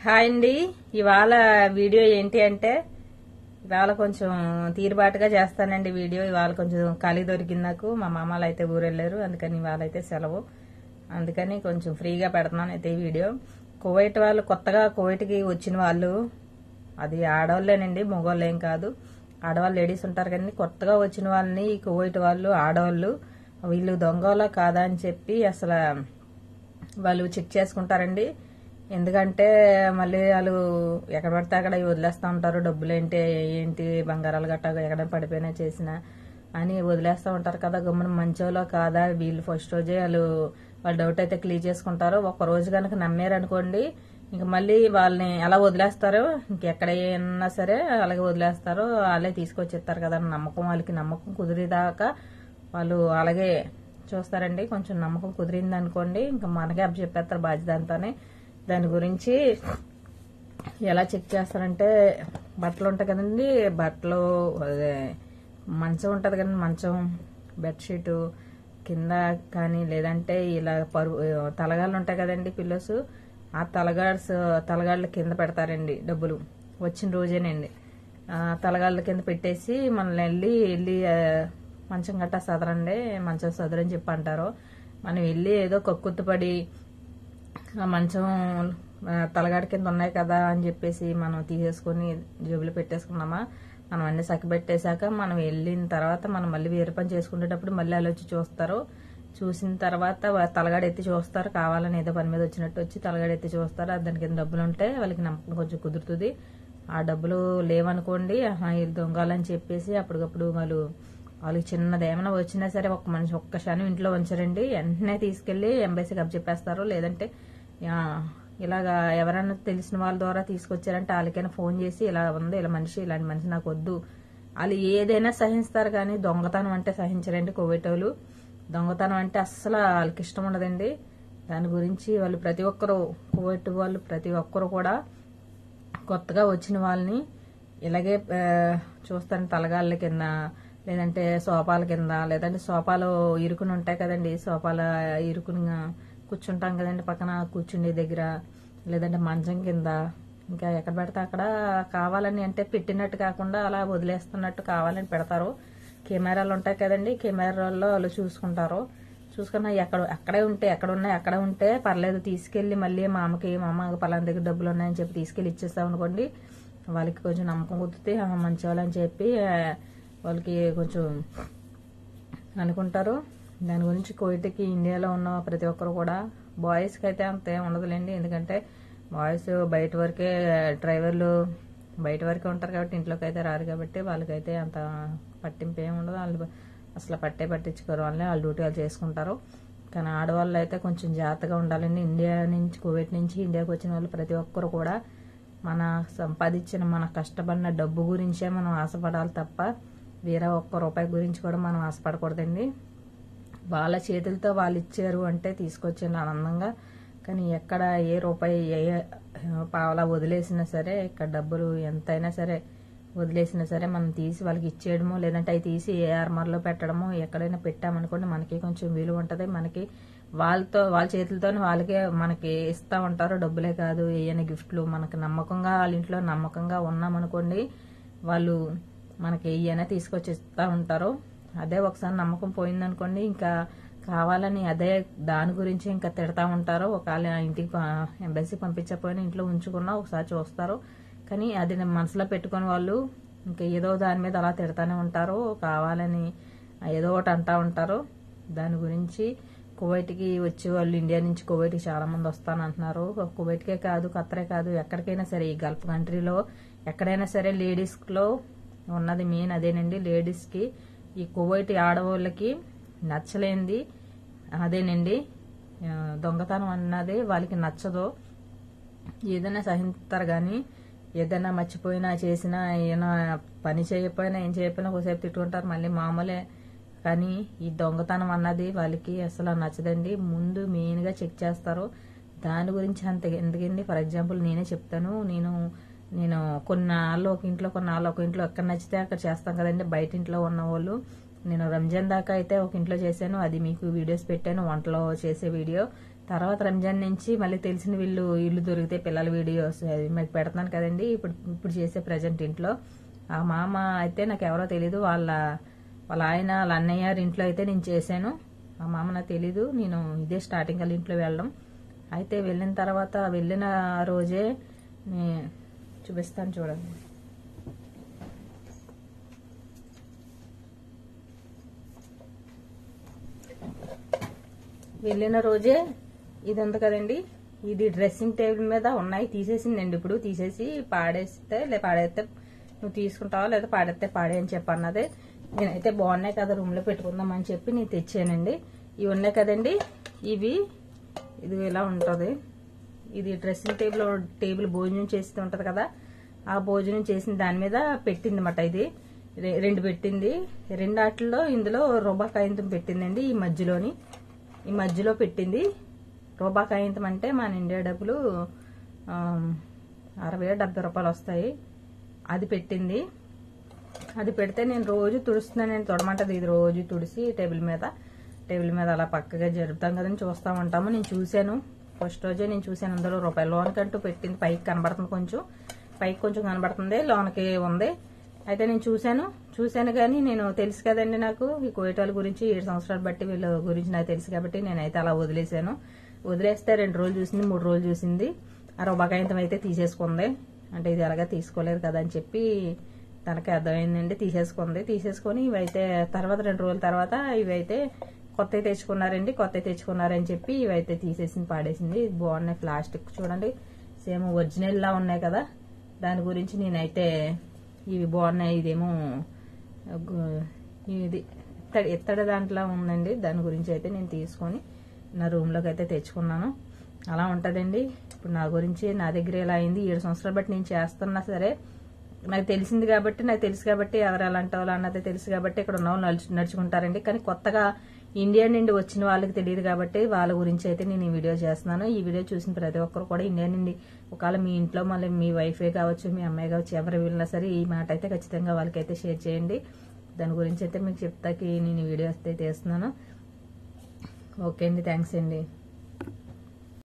Hi అండి. ఇవాళ video ఏంటి అంటే ఇవాళ కొంచెం తీరుబాటుగా చేస్తానండి వీడియో. ఇవాళ కొంచెం ఖాళీ దొరికింది నాకు. మా మామలు అయితే ఊరెళ్ళారు, అందుకని ఇవాళ అయితే సెలవు. అందుకని కొంచెం ఫ్రీగా పెడుతున్నాను అయితే ఈ వీడియో. కువైట్ వాళ్ళు, కొత్తగా కువైట్కి వచ్చిన వాళ్ళు, అది ఆడవాళ్ళేనండి, మగవాళ్ళు ఏం కాదు. ఆడవాళ్ళు లేడీస్ ఉంటారు కానీ కొత్తగా వచ్చిన వాళ్ళని ఈ కువైట్ వాళ్ళు, ఆడవాళ్ళు వీళ్ళు దొంగలా కాదా అని చెప్పి అసలు వాళ్ళు చెక్ చేసుకుంటారండి. ఎందుకంటే మళ్ళీ వాళ్ళు ఎక్కడ పడితే అక్కడ వదిలేస్తూ ఉంటారు. డబ్బులు ఏంటి బంగారాలు గట్టా ఎక్కడ పడిపోయినా చేసినా అని వదిలేస్తూ ఉంటారు కదా. గమ్మున మంచోలో కాదా వీళ్ళు ఫస్ట్ రోజే వాళ్ళు డౌట్ అయితే క్లియర్ చేసుకుంటారు. ఒక రోజు కనుక నమ్మారనుకోండి, ఇంక మళ్ళీ వాళ్ళని ఎలా వదిలేస్తారో, ఇంకెక్కడ ఏమన్నా సరే అలాగే వదిలేస్తారో. వాళ్ళే తీసుకొచ్చిస్తారు కదా నమ్మకం. వాళ్ళకి నమ్మకం కుదిరేదాకా వాళ్ళు అలాగే చూస్తారండి. కొంచెం నమ్మకం కుదిరింది అనుకోండి, ఇంకా మనకే అప్పు చెప్పేస్తారు బాధ్యత అంతానే. దాని గురించి ఎలా చెక్ చేస్తారంటే, బట్టలు ఉంటాయి కదండి, బట్టలు అదే మంచం ఉంటుంది కదండి, మంచం బెడ్షీటు కింద కానీ, లేదంటే ఇలా తలగాళ్ళు ఉంటాయి కదండి, పిల్లోస్, ఆ తలగాళ్ళ కింద పెడతారండి డబ్బులు వచ్చిన రోజేనండి. తలగాళ్ళ కింద పెట్టేసి మనల్ని వెళ్ళి మంచం గట్టా సదరండి, మంచం సదరని చెప్పి అంటారు. మనం వెళ్ళి ఏదో కక్కుర్తిపడి ఆ మంచం తలగాడి కింద ఉన్నాయి కదా అని చెప్పేసి మనం తీసేసుకుని జేబులో పెట్టేసుకున్నామా, మనం అన్ని సక్కి పెట్టేశాక మనం వెళ్ళిన తర్వాత మనం మళ్ళీ వేరే పని చేసుకునేటప్పుడు మళ్ళీ వాళ్ళు వచ్చి చూస్తారు. చూసిన తర్వాత తలగాడు ఎత్తి చూస్తారు, కావాలని ఏదో పని మీద వచ్చినట్టు వచ్చి తలగాడు ఎత్తి చూస్తారు. దాని కింద డబ్బులు ఉంటే వాళ్ళకి నమ్మకం కొంచెం కుదురుతుంది. ఆ డబ్బులు లేవనుకోండి, వీళ్ళు దొంగలని చెప్పేసి అప్పటికప్పుడు వాళ్ళకి చిన్నది ఏమైనా వచ్చినా సరే ఒక్క క్షణం ఇంట్లో ఉంచరండి, వెంటనే తీసుకెళ్లి ఎంబసీకి అప్పచెప్పేస్తారు. లేదంటే ఇలాగా ఎవరైనా తెలిసిన వాళ్ళ ద్వారా తీసుకొచ్చారంటే వాళ్ళకైనా ఫోన్ చేసి ఇలా ఉంది, ఇలా మనిషి, ఇలాంటి మనిషి నాకు వద్దు, వాళ్ళు ఏదైనా సహిస్తారు కానీ దొంగతనం అంటే సహించరండి కువైట్ వాళ్ళు. దొంగతనం అంటే అస్సలు వాళ్ళకి ఇష్టం ఉండదండి. దాని గురించి వాళ్ళు ప్రతి ఒక్కరు, కువైట్ వాళ్ళు ప్రతి ఒక్కరు కూడా కొత్తగా వచ్చిన వాళ్ళని ఇలాగే చూస్తాను. తలగాళ్ళ కింద, లేదంటే సోఫాల కింద, లేదంటే సోఫాలు ఇరుకుని ఉంటాయి కదండి, సోఫాల ఇరుకుని కూర్చుంటాం కదండి, పక్కన కూర్చుండే దగ్గర, లేదంటే మంచం కింద, ఇంకా ఎక్కడ పెడితే అక్కడ కావాలని అంటే పెట్టినట్టు కాకుండా అలా వదిలేస్తున్నట్టు కావాలని పెడతారు. కెమెరాలు ఉంటాయి కదండి, కెమెరాల్లో వాళ్ళు చూసుకుంటారు. చూసుకున్నా ఎక్కడ ఉంటే పర్లేదు, తీసుకెళ్లి మళ్ళీ మా అమ్మ పలానా దగ్గర డబ్బులు ఉన్నాయని చెప్పి తీసుకెళ్లి ఇచ్చేస్తాం అనుకోండి, వాళ్ళకి కొంచెం నమ్మకం కుదిరితే మంచి వాళ్ళని చెప్పి వాళ్ళకి కొంచెం అనుకుంటారు. దాని గురించి కువైట్కి ఇండియాలో ఉన్న ప్రతి ఒక్కరు కూడా, బాయ్స్కి అయితే అంత ఏం ఉండదులేండి, ఎందుకంటే బాయ్స్ బయట వరకే, డ్రైవర్లు బయట వరకే ఉంటారు కాబట్టి ఇంట్లోకి అయితే రారు కాబట్టి వాళ్ళకైతే అంత పట్టింపు ఏమి ఉండదు. వాళ్ళు అసలు పట్టించుకోరు, వాళ్ళ డ్యూటీ వాళ్ళు చేసుకుంటారు. కానీ ఆడవాళ్ళు అయితే కొంచెం జాగ్రత్తగా ఉండాలండి. కువైట్ నుంచి ఇండియాకి వచ్చిన వాళ్ళు ప్రతి ఒక్కరు కూడా మన సంపాదించిన, మన కష్టపడిన డబ్బు గురించే మనం ఆశపడాలి తప్ప వేరే ఒక్క రూపాయి గురించి కూడా మనం ఆశపడకూడదండి. వాళ్ళ చేతులతో వాళ్ళు ఇచ్చారు అంటే తీసుకొచ్చింది ఆనందంగా, కానీ ఎక్కడ ఏ రూపాయి పావలా వదిలేసినా సరే, ఇక్కడ డబ్బులు ఎంతైనా సరే వదిలేసినా సరే మనం తీసి వాళ్ళకి ఇచ్చేయడమో, లేదంటే అవి తీసి ఏ ఆర్మర్లో పెట్టడమో, ఎక్కడైనా పెట్టామనుకోండి మనకి కొంచెం విలువ ఉంటుంది. మనకి వాళ్ళ చేతులతోనే వాళ్ళకే మనకి ఇస్తూ ఉంటారు. డబ్బులే కాదు, ఏమైనా గిఫ్ట్లు, మనకి నమ్మకంగా వాళ్ళ ఇంట్లో నమ్మకంగా ఉన్నామనుకోండి, వాళ్ళు మనకి ఏమైనా తీసుకొచ్చి ఇస్తూ ఉంటారు. అదే ఒకసారి నమ్మకం పోయిందనుకోండి, ఇంకా కావాలని అదే దాని గురించి ఇంకా తిడతా ఉంటారు. ఒకవేళ ఇంటికి ఎంబసీ పంపించకపోయినా ఇంట్లో ఉంచుకున్నా ఒకసారి చూస్తారు, కానీ అది మనసులో పెట్టుకుని వాళ్ళు ఇంకా ఏదో దాని మీద అలా తిడతానే ఉంటారు, కావాలని ఏదో ఒకటి అంటూ ఉంటారు. దాని గురించి కువైట్కి వచ్చే వాళ్ళు, ఇండియా నుంచి కువైట్కి చాలా మంది వస్తానంటున్నారు. కువైట్కే కాదు, ఖత్తరే కాదు, ఎక్కడికైనా సరే, ఈ గల్ఫ్ కంట్రీలో ఎక్కడైనా సరే లేడీస్లో ఉన్నది మెయిన్ అదేనండి. లేడీస్కి, ఈ కువైట్ ఆడవాళ్ళకి నచ్చలేంది అదేనండి, దొంగతనం అన్నది వాళ్ళకి నచ్చదు. ఏదైనా సహిస్తారు కానీ ఏదైనా మర్చిపోయినా చేసినా, ఏమైనా పని చేయకపోయినా ఏం చేయకపోయినా ఒకసేపు తిట్టుకుంటారు, మళ్ళీ మామూలే. కానీ ఈ దొంగతనం అన్నది వాళ్ళకి అసలు నచ్చదండి. ముందు మెయిన్గా చెక్ చేస్తారు. దాని గురించి అంత ఎందుకండి, ఫర్ ఎగ్జాంపుల్ నేనే చెప్తాను. నేను కొన్నాళ్ళు ఒక ఇంట్లో, కొన్నాళ్ళు ఒక ఇంట్లో, ఎక్కడ నచ్చితే అక్కడ చేస్తాం కదండి బయట ఇంట్లో ఉన్న వాళ్ళు. నేను రంజాన్ దాకా అయితే ఒక ఇంట్లో చేశాను, అది మీకు వీడియోస్ పెట్టాను, వంటలో చేసే వీడియో. తర్వాత రంజాన్ నుంచి మళ్ళీ తెలిసిన ఇల్లు దొరికితే పిల్లల వీడియోస్ మీకు పెడతాను కదండి. ఇప్పుడు చేసే ప్రజెంట్ ఇంట్లో ఆ మామ అయితే నాకు ఎవరో తెలీదు, వాళ్ళ ఆయన వాళ్ళ అన్నయ్య గారి ఇంట్లో అయితే నేను చేశాను. ఆ మామ నాకు తెలీదు, నేను ఇదే స్టార్టింగ్ వాళ్ళ ఇంట్లో వెళ్ళడం. అయితే వెళ్ళిన తర్వాత వెళ్ళిన రోజే చూపిస్తాను చూడండి. వెళ్ళిన రోజే ఇది ఉంది కదండి, ఇది డ్రెస్సింగ్ టేబుల్ మీద ఉన్నాయి, తీసేసిందండి. ఇప్పుడు తీసేసి పాడేస్తే నువ్వు తీసుకుంటావా లేదా పాడేస్తే పాడే అని చెప్పి అన్నది. నేనైతే బాగున్నాయి కదా రూమ్ లో పెట్టుకుందాం అని చెప్పి నేను తెచ్చానండి. ఇవి ఉన్నాయి కదండి, ఇది ఇలా ఉంటుంది. ఇది డ్రెస్సింగ్ టేబుల్ భోజనం చేస్తూ ఉంటది కదా, ఆ భోజనం చేసిన దాని మీద పెట్టింది అన్నమాట. ఇది 2 పెట్టింది. 2 వాటిల్లో ఇందులో రూపాకాయంతం పెట్టిందండి. ఈ మధ్యలో పెట్టింది. రూపాకాయంతం అంటే మన ఇండియా డబ్బులు 60-70 రూపాయలు వస్తాయి. అది పెట్టింది. అది పెడితే నేను రోజు తుడుస్తున్నాను, తొడమంటది. ఇది రోజు తుడిసి టేబుల్ మీద అలా పక్కగా జరుపుతాం కదని చూస్తూ ఉంటాము. నేను చూశాను, ఫస్ట్ రోజే నేను చూశాను. అందులో రూపాయలు లోనకంటూ పెట్టింది. పైకి కనబడుతుంది, పైకి కొంచెం కనబడుతుంది, లోనకి ఉంది. అయితే నేను చూశాను కానీ నేను తెలుసు కదండి, నాకు ఈ కోయటాల గురించి 7 సంవత్సరాలు బట్టి వీళ్ళ గురించి నాకు తెలుసు కాబట్టి నేనైతే అలా వదిలేసాను. వదిలేస్తే 2 రోజులు చూసింది, 3 రోజులు చూసింది. ఆ రూపాకాయంతం అయితే తీసేసుకుంది. అంటే ఇది ఎలాగా తీసుకోలేదు కదా అని చెప్పి తనకి అర్థమైందండి. తీసేసుకొని ఇవైతే తర్వాత 2 రోజుల తర్వాత ఇవైతే కొత్తవి తెచ్చుకున్నారని చెప్పి ఇవైతే తీసేసింది, పాడేసింది. ఇది బాగున్నాయి, ప్లాస్టిక్ చూడండి, సేమ్ ఒరిజినల్ లా ఉన్నాయి కదా. దాని గురించి నేనైతే ఇవి బాగున్నాయి. ఇదేమో ఇది ఎత్తడి దాంట్లో ఉందండి. దాని గురించి అయితే నేను తీసుకొని నా రూమ్ లోకి అయితే తెచ్చుకున్నాను. అలా ఉంటదండి. ఇప్పుడు నా గురించి నా దగ్గర ఇలా అయింది. 7 సంవత్సరాలు బట్టి నేను చేస్తున్నా సరే నాకు తెలుసు కాబట్టి ఎవరు ఎలాంటి వాళ్ళు అన్నది తెలుసు కాబట్టి ఇక్కడ ఉన్న వాళ్ళు నడుచుకుంటారండి. కానీ కొత్తగా ఇండియా నుండి వచ్చిన వాళ్ళకి తెలియదు కాబట్టి వాళ్ళ గురించి అయితే నేను ఈ వీడియో చేస్తున్నాను. ఈ వీడియో చూసిన ప్రతి ఒక్కరు కూడా ఇండియా నుండి ఒకవేళ మీ ఇంట్లో మళ్ళీ మీ వైఫే కావచ్చు, మీ అమ్మాయి కావచ్చు, ఎవరు వెళ్ళినా సరే ఈ మాట అయితే ఖచ్చితంగా వాళ్ళకైతే షేర్ చేయండి. దాని గురించి అయితే మీకు చెప్తాకి నేను ఈ వీడియో అయితే తీస్తున్నాను. ఓకే అండి, థ్యాంక్స్ అండి.